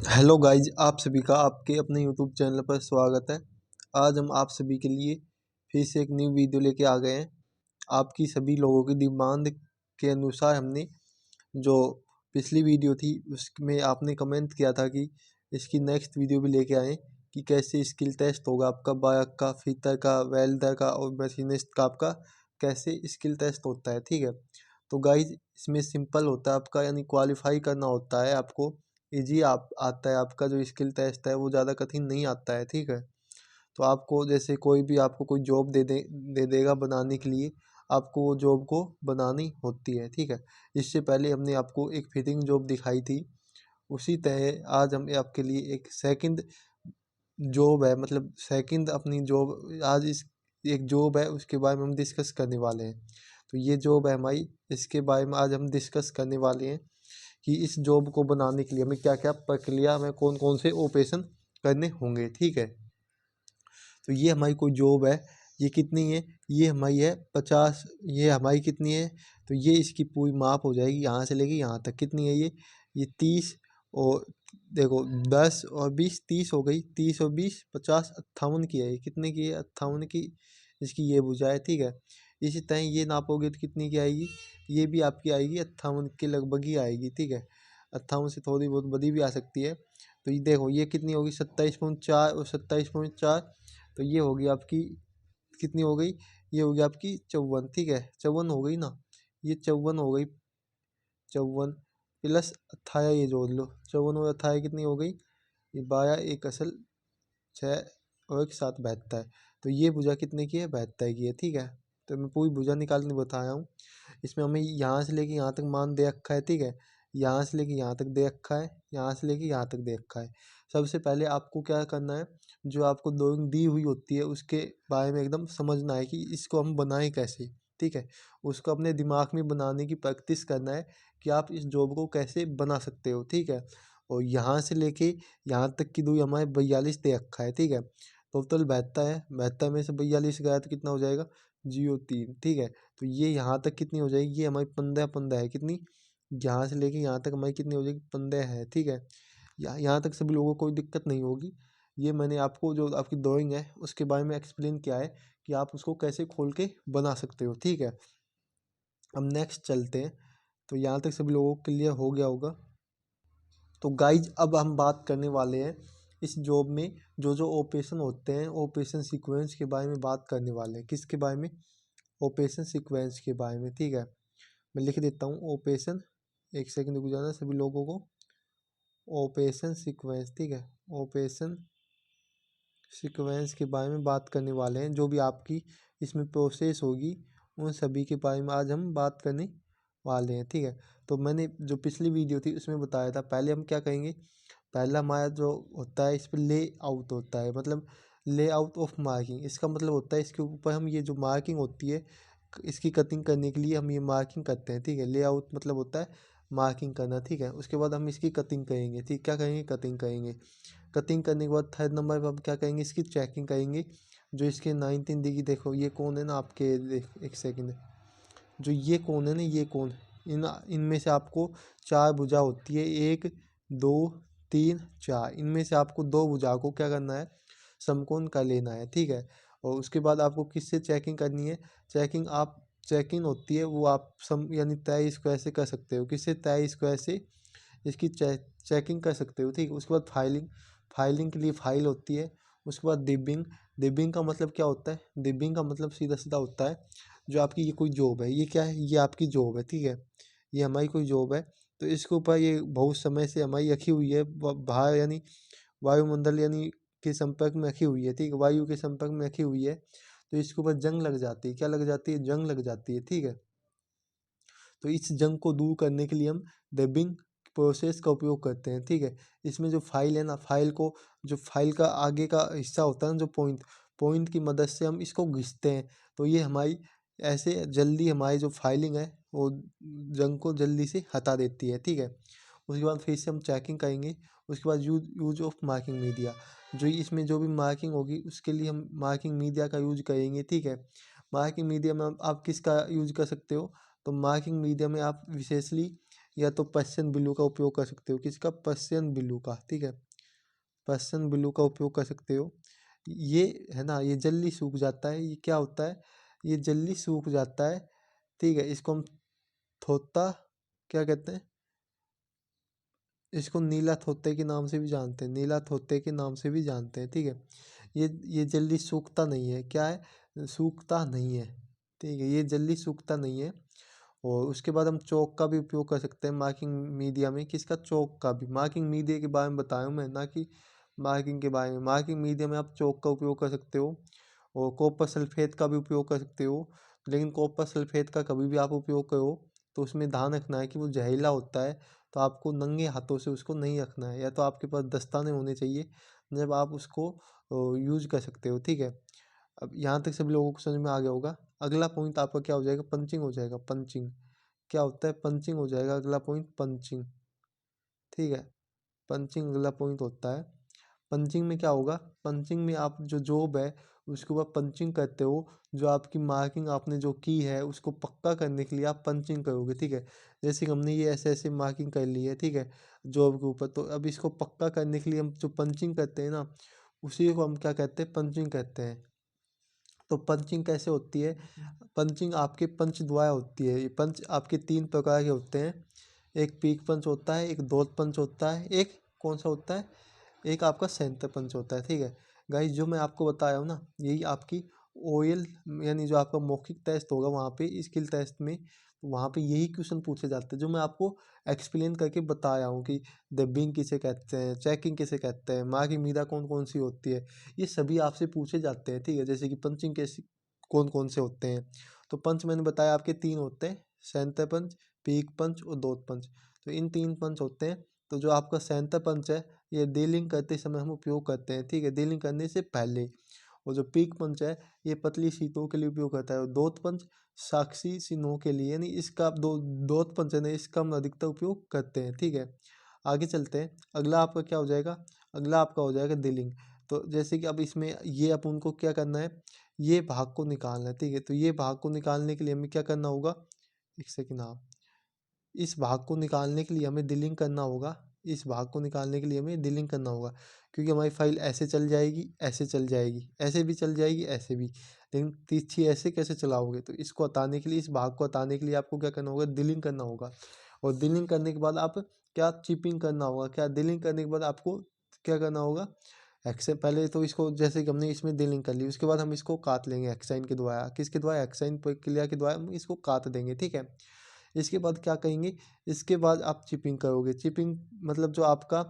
Hello guys, आप सभी का आपके अपने यूट्यूब चैनल पर स्वागत है। आज हम आप सभी के लिए फिर से एक न्यू वीडियो लेके आ गए हैं। आपकी सभी लोगों की डिमांड के अनुसार हमने जो पिछली वीडियो थी उसमें आपने कमेंट किया था कि इसकी नेक्स्ट वीडियो भी लेके आएँ कि कैसे स्किल टेस्ट होगा आपका बायक का, फिटर का, वेल्डर का और मशीनिस्ट का आपका कैसे स्किल टेस्ट होता है। ठीक है, तो गाइज इसमें सिंपल होता है आपका, यानी क्वालिफाई करना होता है आपको। इजी आप आता है आपका जो स्किल टेस्ट है, वो ज़्यादा कठिन नहीं आता है। ठीक है, तो आपको जैसे कोई भी आपको कोई जॉब दे देगा बनाने के लिए, आपको वो जॉब को बनानी होती है। ठीक है, इससे पहले हमने आपको एक फिटिंग जॉब दिखाई थी, उसी तरह आज हम आपके लिए एक सेकंड जॉब है, मतलब सेकंड अपनी जॉब आज इस एक जॉब है उसके बारे में हम डिस्कस करने वाले हैं। तो ये जॉब है हमारी, इसके बारे में आज हम डिस्कस करने वाले हैं कि इस जॉब को बनाने के लिए हमें क्या क्या प्रक्रिया में कौन कौन से ऑपरेशन करने होंगे। ठीक है, तो ये हमारी कोई जॉब है, ये कितनी है, ये हमारी है 50, ये हमारी कितनी है, तो ये इसकी पूरी माप हो जाएगी यहाँ से लेके यहाँ तक। कितनी है ये 30 और देखो 10 और 20, 30 हो गई। 30 और 20 50, 58 की है। ये कितने की है, 58 की इसकी ये भुजा है। ठीक है, इसी तरह ये नापोगे तो कितनी की आएगी, ये भी आपकी आएगी 58 के लगभग ही आएगी। ठीक है, 58 से थोड़ी बहुत बड़ी भी आ सकती है। तो ये देखो ये कितनी होगी, 27.4 और 27.4, तो ये होगी आपकी कितनी हो गई, ये होगी आपकी 54। ठीक है, 54 हो गई ना, ये 54 हो गई। 54 प्लस 18 ये जोड़ लो, 54 और 18 कितनी हो गई, ये 12 एक असल 6 और एक 7 72। तो ये भुजा कितने की है, 72 की है। ठीक है, तो मैं पूरी भुजा निकालने बताया हूँ। इसमें हमें यहाँ से लेके यहाँ तक मान दे रखा है। ठीक है, यहाँ से लेके यहाँ तक दे रखा है, यहाँ से लेके यहाँ तक दे रखा है। सबसे पहले आपको क्या करना है, जो आपको ड्राइंग दी हुई होती है उसके बारे में एकदम समझना है कि इसको हम बनाएं कैसे। ठीक है, उसको अपने दिमाग में बनाने की प्रैक्टिस करना है कि आप इस जॉब को कैसे बना सकते हो। ठीक है, और यहाँ से लेके यहाँ तक की दूरी हमारे 42 दे रखा है। ठीक है, टोटल 72 है, 72 में से 42 गया तो कितना हो जाएगा, 0.3। ठीक है, तो ये यहाँ तक कितनी हो जाएगी, ये हमारी 15 है। कितनी, यहाँ से लेके यहाँ तक हमारी कितनी हो जाएगी, 15 है। ठीक है, यहाँ तक सभी लोगों को कोई दिक्कत नहीं होगी। ये मैंने आपको जो आपकी ड्राइंग है उसके बारे में एक्सप्लेन किया है कि आप उसको कैसे खोल के बना सकते हो। ठीक है, अब नेक्स्ट चलते हैं। तो यहाँ तक सभी लोगों को क्लियर हो गया होगा। तो गाइज अब हम बात करने वाले हैं इस जॉब में जो जो ऑपरेशन होते हैं, ऑपरेशन सीक्वेंस के बारे में बात करने वाले हैं। किसके बारे में, ऑपरेशन सीक्वेंस के बारे में। ठीक है, मैं लिख देता हूँ ऑपरेशन, एक सेकंड रुक जाना सभी लोगों को, ऑपरेशन सीक्वेंस। ठीक है, ऑपरेशन सीक्वेंस के बारे में बात करने वाले हैं। जो भी आपकी इसमें प्रोसेस होगी उन सभी के बारे में आज हम बात करने वाले हैं। ठीक है, तो मैंने जो पिछली वीडियो थी उसमें बताया था, पहले हम क्या करेंगे, पहला हमारा जो होता है इस पर ले आउट होता है, मतलब ले आउट ऑफ मार्किंग। इसका मतलब होता है इसके ऊपर हम ये जो मार्किंग होती है इसकी कटिंग करने के लिए हम ये मार्किंग करते हैं। ठीक है, ले आउट मतलब होता है मार्किंग करना। ठीक है, उसके बाद हम इसकी कटिंग करेंगे। ठीक, क्या करेंगे, कटिंग करेंगे। कटिंग करने के बाद थर्ड नंबर पर हम क्या करेंगे, इसकी चेकिंग करेंगे। जो इसके 19 डिग्री, देखो ये कौन है ना आपके, देख एक सेकंड, जो ये कौन है ना, ये कौन, इनमें से आपको 4 भुजा होती है, 1 2 3 4, इनमें से आपको 2 भुजा को क्या करना है, समकोण कर लेना है। ठीक है, और उसके बाद आपको किससे चेकिंग करनी है, चेकिंग आप चेकिंग होती है वो आप सम यानी तय स्क्वायर से कर सकते हो। किससे, तय स्क्वायर से इसकी चेकिंग कर सकते हो। ठीक है, उसके बाद फाइलिंग, फाइलिंग के लिए फाइल होती है। उसके बाद डिबिंग, डिबिंग का मतलब क्या होता है, डिबिंग का मतलब सीधा सीधा होता है जो आपकी ये कोई जॉब है, ये क्या है, ये आपकी जॉब है। ठीक है, ये हमारी कोई जॉब है, तो इसके ऊपर ये बहुत समय से हमारी रखी हुई है, बाहर यानी वायुमंडल यानी के संपर्क में रखी हुई है। ठीक है, वायु के संपर्क में रखी हुई है, तो इसके ऊपर जंग लग जाती है। क्या लग जाती है, जंग लग जाती है। ठीक है, तो इस जंग को दूर करने के लिए हम डबिंग प्रोसेस का उपयोग करते हैं। ठीक है, इसमें जो फाइल है ना, फाइल को, जो फाइल का आगे का हिस्सा होता है ना, जो पॉइंट, पॉइंट की मदद से हम इसको घिसते हैं, तो ये हमारी ऐसे जल्दी हमारी जो फाइलिंग है वो जंग को जल्दी से हटा देती है। ठीक है, उसके बाद फिर से हम चेकिंग करेंगे। उसके बाद यूज ऑफ मार्किंग मीडिया, जो इसमें जो भी मार्किंग होगी उसके लिए हम मार्किंग मीडिया का यूज करेंगे। ठीक है, मार्किंग मीडिया में आप किसका यूज कर सकते हो, तो मार्किंग मीडिया में आप विशेषली या तो पर्शियन ब्लू का उपयोग कर सकते हो। किसका? पर्शियन ब्लू का, ठीक है, पर्शियन ब्लू का उपयोग कर सकते हो। ये है ना, ये जल्दी सूख जाता है। ये क्या होता है? ये जल्दी सूख जाता है, ठीक है। इसको हम थोत्ता क्या कहते हैं? इसको नीला थोत्ते के नाम से भी जानते हैं, नीला थोत्ते के नाम से भी जानते हैं, ठीक है। ये जल्दी सूखता नहीं है, क्या है? सूखता नहीं है, ठीक है, ये जल्दी सूखता नहीं है। और उसके बाद हम चौक का भी उपयोग कर सकते हैं मार्किंग मीडिया में। किसका? चौक का भी। मार्किंग मीडिया के बारे में बताया मैं, ना कि मार्किंग के बारे में। मार्किंग मीडिया में आप चौक का उपयोग कर सकते हो और कॉपर सल्फेट का भी उपयोग कर सकते हो। लेकिन कॉपर सल्फेट का कभी भी आप उपयोग करो तो उसमें ध्यान रखना है कि वो जहरीला होता है, तो आपको नंगे हाथों से उसको नहीं रखना है, या तो आपके पास दस्ताने होने चाहिए जब आप उसको यूज कर सकते हो, ठीक है। अब यहाँ तक सभी लोगों को समझ में आ गया होगा। अगला पॉइंट आपका क्या हो जाएगा? पंचिंग हो जाएगा। पंचिंग क्या होता है? पंचिंग हो जाएगा अगला पॉइंट, पंचिंग, ठीक है। पंचिंग अगला पॉइंट होता है। पंचिंग में क्या होगा? पंचिंग में आप जो जॉब है उसके ऊपर पंचिंग करते हो। जो आपकी मार्किंग आपने जो की है उसको पक्का करने के लिए आप पंचिंग करोगे, ठीक है। जैसे कि हमने ये ऐसे ऐसे मार्किंग कर ली है, ठीक है, जॉब के ऊपर, तो अब इसको पक्का करने के लिए हम जो पंचिंग करते हैं ना, उसी को हम क्या कहते हैं? पंचिंग कहते हैं। तो पंचिंग कैसे होती है? पंचिंग आपके पंच द्वारा होती है। ये पंच आपके तीन प्रकार के होते हैं। एक पीक पंच होता है, एक डॉट पंच होता है, एक कौन सा होता है? एक आपका सेंटर पंच होता है, ठीक है। गाइस जो मैं आपको बता रहा हूँ ना, यही आपकी ओएल यानी जो आपका मौखिक टेस्ट होगा वहाँ पे स्किल टेस्ट में, वहाँ पे यही क्वेश्चन पूछे जाते हैं जो मैं आपको एक्सप्लेन करके बता रहा हूँ कि डबिंग किसे कहते हैं, चेकिंग किसे कहते हैं, मार्किंग मीरा कौन कौन सी होती है, ये सभी आपसे पूछे जाते हैं, ठीक है। जैसे कि पंचिंग कैसी कौन कौन से होते हैं, तो पंच मैंने बताया आपके तीन होते हैं, सेंटर पंच, पीक पंच और डॉट पंच। तो इन तीन पंच होते हैं। तो जो आपका सेंटर पंच है ये डीलिंग करते समय हम उपयोग करते हैं, ठीक है, डीलिंग करने से पहले। और जो पीक पंच है ये पतली शीतों के लिए उपयोग करता है। और डॉट पंच साक्षी चिन्हों के लिए, यानी इसका आप दो डॉट पंच है ना, इसका हम अधिकतर उपयोग करते हैं, ठीक है। आगे चलते हैं। अगला आपका क्या हो जाएगा? अगला आपका हो जाएगा डीलिंग। तो जैसे कि अब इसमें ये अपन को क्या करना है? ये भाग को निकालना है, ठीक है। तो ये भाग को निकालने के लिए हमें क्या करना होगा? एक सेकेंड, हाँ, इस भाग को निकालने के लिए हमें डीलिंग करना होगा। इस भाग को निकालने के लिए हमें डीलिंग करना होगा, क्योंकि हमारी फाइल ऐसे चल जाएगी, ऐसे चल जाएगी, ऐसे भी चल जाएगी, ऐसे भी, लेकिन तिरछी ऐसे कैसे चलाओगे? तो इसको हटाने के लिए, इस भाग को हटाने के लिए आपको क्या करना होगा? डीलिंग करना होगा। और डीलिंग करने के बाद आप क्या? चिपिंग करना होगा। क्या? डीलिंग करने के बाद आपको क्या करना होगा? एक्से पहले तो इसको जैसे कि हमने इसमें डीलिंग कर ली, उसके बाद हम इसको काट लेंगे एक्साइन के द्वारा। किसके द्वारा? एक्साइन प्रक्रिया के द्वारा हम इसको काट देंगे, ठीक है। इसके बाद क्या कहेंगे? इसके बाद आप चिपिंग करोगे। चिपिंग मतलब जो आपका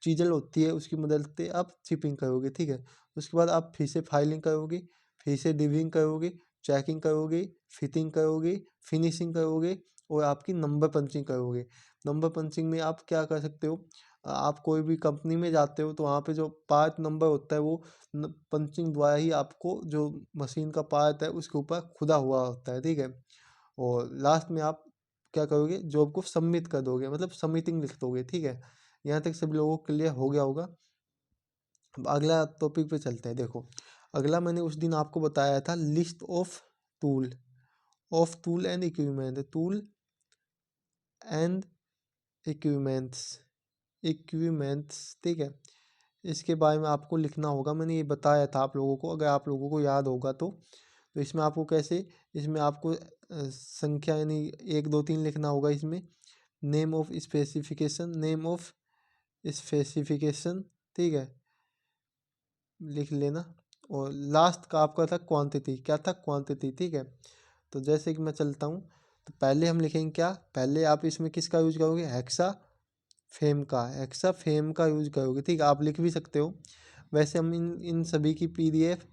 चीज़ल होती है उसकी मदद से आप चिपिंग करोगे, ठीक है। उसके बाद आप फिर से फाइलिंग करोगे, फिर से डिविंग करोगे, चेकिंग करोगे, फिटिंग करोगे, फिनिशिंग करोगे और आपकी नंबर पंचिंग करोगे। नंबर पंचिंग में आप क्या कर सकते हो? आप कोई भी कंपनी में जाते हो तो वहाँ पे जो पार्ट नंबर होता है वो पंचिंग द्वारा ही आपको, जो मशीन का पार्ट है उसके ऊपर खुदा हुआ होता है, ठीक है। और लास्ट में आप क्या करोगे? जॉब को सबमिट कर दोगे, मतलब सबमिटिंग लिख दोगे, ठीक है। यहाँ तक सभी लोगों को क्लियर हो गया होगा। अब अगला टॉपिक पे चलते हैं। देखो, अगला मैंने उस दिन आपको बताया था list tool of tool and equipment tool and equipments equipments, ठीक है। इसके बारे में आपको लिखना होगा। मैंने ये बताया था आप लोगों को, अगर आप लोगों को याद होगा तो इसमें आपको कैसे, इसमें आपको संख्या यानी 1 2 3 लिखना होगा। इसमें name of specification, name of specification, ठीक है, लिख लेना। और लास्ट का आपका था क्वांटिटी, क्या था? क्वांटिटी, ठीक है। तो जैसे कि मैं चलता हूँ, तो पहले हम लिखेंगे क्या? पहले आप इसमें किसका यूज करोगे? हेक्सा फेम का, हेक्सा फेम का यूज करोगे, ठीक है। आप लिख भी सकते हो। वैसे हम इन इन सभी की पीडीएफ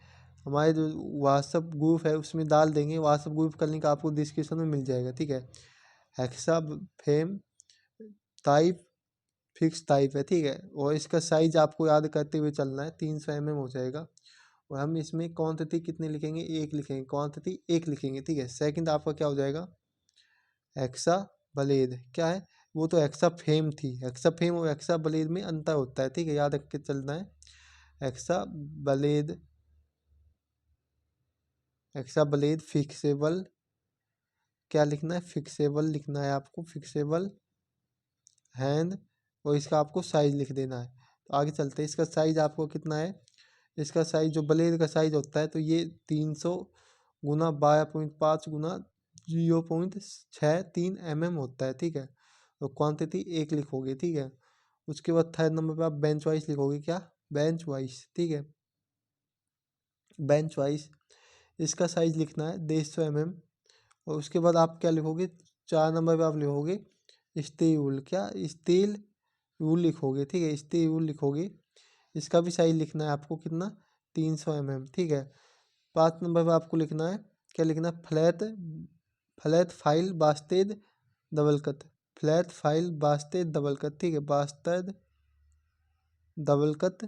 हमारे जो व्हाट्सअप ग्रुप है उसमें डाल देंगे। व्हाट्सअप ग्रुप का लिंक आपको डिस्क्रिप्शन में मिल जाएगा, ठीक है। Hexa fame type fix type है, ठीक है। और इसका साइज आपको याद करते हुए चलना है, 300 mm हो जाएगा। और हम इसमें क्वांटिटी कितनी लिखेंगे? 1 लिखेंगे, क्वांटिटी 1 लिखेंगे, ठीक है। सेकंड आपका क्या हो जाएगा? हेक्सा ब्लेड, क्या है? वो तो हेक्सा फेम थी। हेक्सा फेम और हेक्सा ब्लेड में अंतर होता है, ठीक है, याद रख के चलना है। Hexa blade, hexa blade fixable, क्या लिखना है? फिक्सेबल लिखना है आपको, फिक्सेबल हैंड और इसका आपको साइज लिख देना है। तो आगे चलते हैं, इसका साइज आपको कितना है, इसका साइज जो ब्लेड का साइज होता है तो ये 300 गुना 12.5 गुना 0.63 mm होता है, ठीक है। तो क्वांटिटी 1 लिखोगे, ठीक है। उसके बाद थर्ड नंबर पे आप बेंच वाइज लिखोगे, क्या, बेंच वाइज, ठीक है। बेंच वाइज इसका साइज लिखना है 150 mm। और उसके बाद आप क्या लिखोगे, 4 नंबर पे आप लिखोगे स्टील, क्या, स्टील वूल लिखोगे, ठीक है, स्टील वूल लिखोगे। इसका भी साइज लिखना है आपको कितना, 300 mm, ठीक है। 5 नंबर पे आपको लिखना है, क्या लिखना है, flat flat file bastard double cut, flat file bastard double cut, ठीक है, bastard double cut,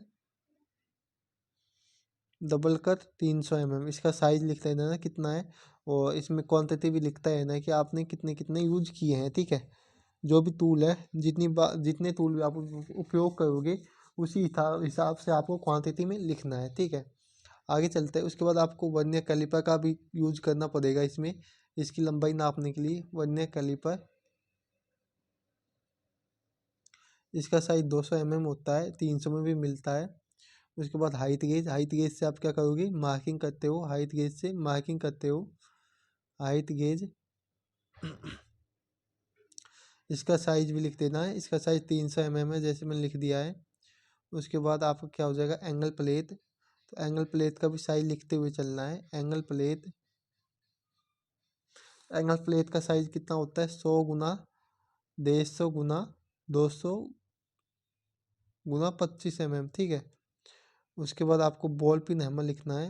double cut 300 mm। इसका साइज लिखता है ना कितना है, और इसमें क्वांटिटी भी लिखता है ना कि आपने कितने कितने यूज किए हैं, ठीक है। जो भी टूल है, जितने टूल भी आप उपयोग करोगे उसी हिसाब से आपको क्वांटिटी में लिखना है, ठीक है। आगे चलते हैं, उसके बाद आपको वर्नियर कैलिपर का भी यूज करना पड़ेगा इसमें, इसकी लंबाई नापने के लिए वर्नियर कैलिपर। इसका साइज 200 mm होता है, 300 में भी मिलता है। उसके बाद हाइट गेज, हाइट गेज से आप क्या करोगे, मार्किंग करते हो, हाइट गेज से मार्किंग करते हो, हाइट गेज। इसका साइज भी लिख देना है, इसका साइज 300 mm है, जैसे मैंने लिख दिया है। उसके बाद आपका क्या हो जाएगा, एंगल प्लेट। तो एंगल प्लेट का भी साइज लिखते हुए चलना है, एंगल प्लेट। एंगल प्लेट का साइज कितना होता है, 100 गुना 150 गुना 200 गुना 25 mm, ठीक है। उसके बाद आपको बॉल पिन हैमर लिखना है,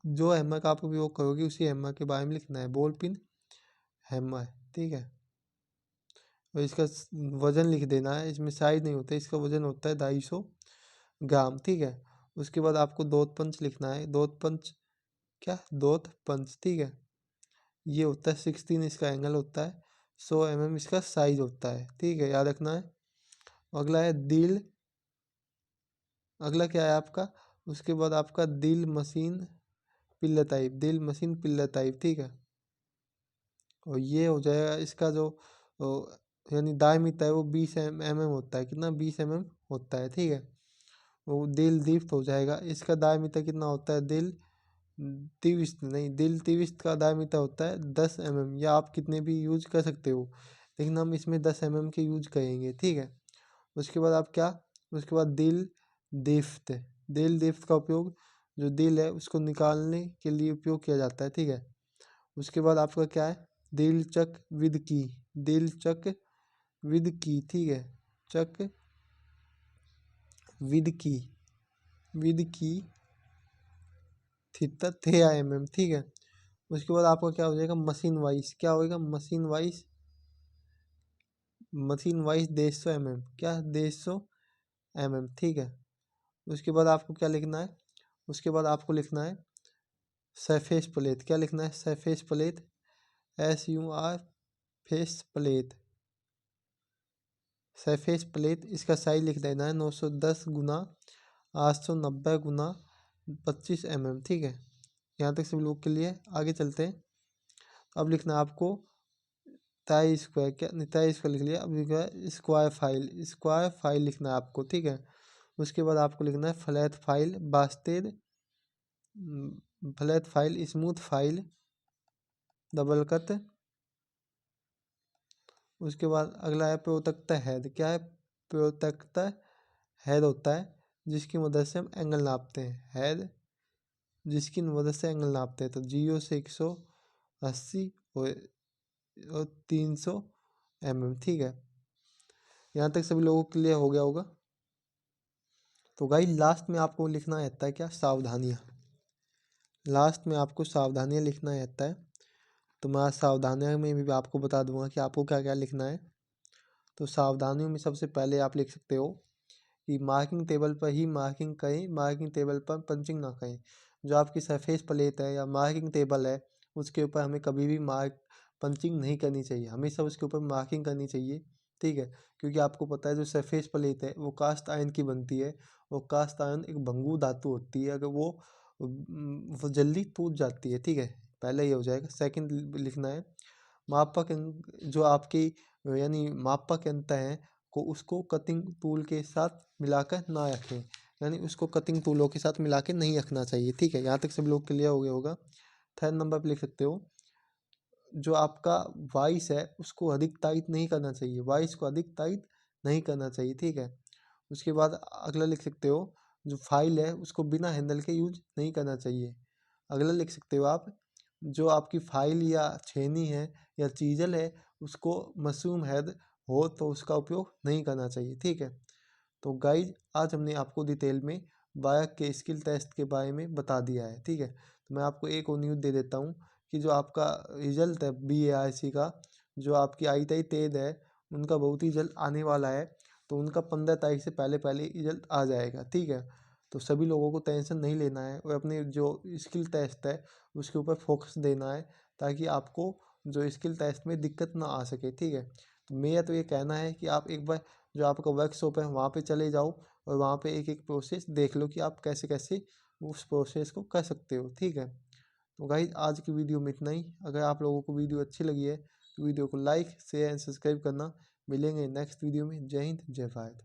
जो हैमर का आप उपयोग करोगे उसी हैमर के बारे में लिखना है, बॉल पिन हैमर, ठीक है। और इसका वजन लिख देना है, इसमें साइज नहीं होता, इसका वजन होता है 250 ग्राम, ठीक है। उसके बाद आपको डॉट पंच लिखना है, डॉट पंच, क्या, डॉट पंच, ठीक है। ये होता है 16, इसका एंगल होता है, 100 mm इसका साइज होता है, ठीक है, याद रखना है। अगला है दिल, अगला क्या है आपका, उसके बाद आपका दिल मशीन पिल्लर टाइप, दिल मशीन पिल्लर टाइप, ठीक है। और ये हो जाएगा इसका जो यानी डायमीटर है वो 20 mm होता है, कितना, 20 mm होता है, ठीक है। वो दिल दीप्त हो जाएगा, इसका डायमीटर कितना होता है, दिल 23 नहीं, दिल 23 का डायमीटर होता है 10 mm, या आप कितने भी यूज कर सकते हो, लेकिन हम इसमें 10 mm के यूज करेंगे, ठीक है। उसके बाद आप क्या, उसके बाद दिल दीप्त, दिल दीप्त का उपयोग, जो दिल है उसको निकालने के लिए उपयोग किया जाता है, ठीक है। उसके बाद आपका क्या है, दिल चक विद की, दिल चक विद की, ठीक है, चक विद की, विद की थीटा 3 mm, ठीक है। उसके बाद आपका क्या हो जाएगा, मशीन वाइज, क्या होएगा, machine wise, machine wise 150 mm, क्या, 150 mm, ठीक है। उसके बाद आपको क्या लिखना है, उसके बाद आपको लिखना है सरफेस प्लेट, क्या लिखना है, surface plate, SUR face plate, surface plate. इसका साइज लिख देना है 910 गुना 890 गुना 25 mm, ठीक है। यहाँ तक सभी लोग के लिए। आगे चलते हैं, अब लिखना है आपको ताई स्क्वायर, क्या नहीं, ताई स्क्वायर लिख लिया, अब लिखा है स्क्वायर फाइल, स्क्वायर फाइल लिखना है आपको, ठीक है। उसके बाद आपको लिखना है flat file bastard, flat file smooth file double cut. उसके बाद अगला है प्रोतक्ता हेड, क्या है, प्रोतक्ता हेड होता है जिसकी मदद से हम एंगल नापते हैं, हेड जिसकी मदद से एंगल नापते हैं, तो 0 से 180 और 300 mm, ठीक है। यहाँ तक सभी लोगों के लिए हो गया होगा। तो गाइस लास्ट में आपको लिखना रहता है, क्या, सावधानियाँ, लास्ट में आपको सावधानियाँ लिखना रहता है। तो मैं सावधानियों में भी आपको बता दूंगा कि आपको क्या क्या लिखना है। तो सावधानियों में सबसे पहले आप लिख सकते हो कि मार्किंग टेबल पर ही मार्किंग करें, मार्किंग टेबल पर पंचिंग ना करें। जो आपकी सरफेस प्लेट है या मार्किंग टेबल है उसके ऊपर हमें कभी भी पंचिंग नहीं करनी चाहिए, हमेशा उसके ऊपर मार्किंग करनी चाहिए, ठीक है। क्योंकि आपको पता है जो सरफेस प्लेट है वो कास्ट आयरन की बनती है, वो कास्ट आयरन एक भंगुर धातु होती है, अगर वो जल्दी टूट जाती है, ठीक है। पहले ये हो जाएगा। सेकंड लिखना है मापक जो आपकी यानी मापक यंत्र हैं को उसको कटिंग टूल के साथ मिलाकर ना रखें, यानी उसको कटिंग टूलों के साथ मिला के नहीं रखना चाहिए। ठीक है, यहाँ तक सभी लोग क्लियर हो गया होगा। थर्ड नंबर पे लिख सकते हो, जो आपका वॉइस है उसको अधिक टाइट नहीं करना चाहिए, वॉइस को अधिक टाइट नहीं करना चाहिए। ठीक है, उसके बाद अगला लिख सकते हो, जो फाइल है उसको बिना हैंडल के यूज नहीं करना चाहिए। अगला लिख सकते हो आप, जो आपकी फाइल या छेनी है या चीजल है उसको मशरूम हेड हो तो उसका उपयोग नहीं करना चाहिए। ठीक है, तो गाइज आज हमने आपको डिटेल में बायक के स्किल टेस्ट के बारे में बता दिया है। ठीक है, तो मैं आपको एक और न्यूज़ दे देता हूँ कि जो आपका रिजल्ट है BARC का, जो आपकी ITI तेज है उनका बहुत ही जल्द आने वाला है। तो उनका 15 तारीख से पहले पहले रिजल्ट आ जाएगा। ठीक है, तो सभी लोगों को टेंशन नहीं लेना है और अपने जो स्किल टेस्ट है उसके ऊपर फोकस देना है, ताकि आपको जो स्किल टेस्ट में दिक्कत ना आ सके। ठीक है, तो मेरा तो ये कहना है कि आप एक बार जो आपका वर्कशॉप है वहाँ पे चले जाओ और वहाँ पे एक एक प्रोसेस देख लो कि आप कैसे कैसे उस प्रोसेस को कर सकते हो। ठीक है, तो गाइज आज की वीडियो में इतना ही। अगर आप लोगों को वीडियो अच्छी लगी है तो वीडियो को लाइक शेयर एंड सब्सक्राइब करना। मिलेंगे नेक्स्ट वीडियो में। जय हिंद, जय भारत।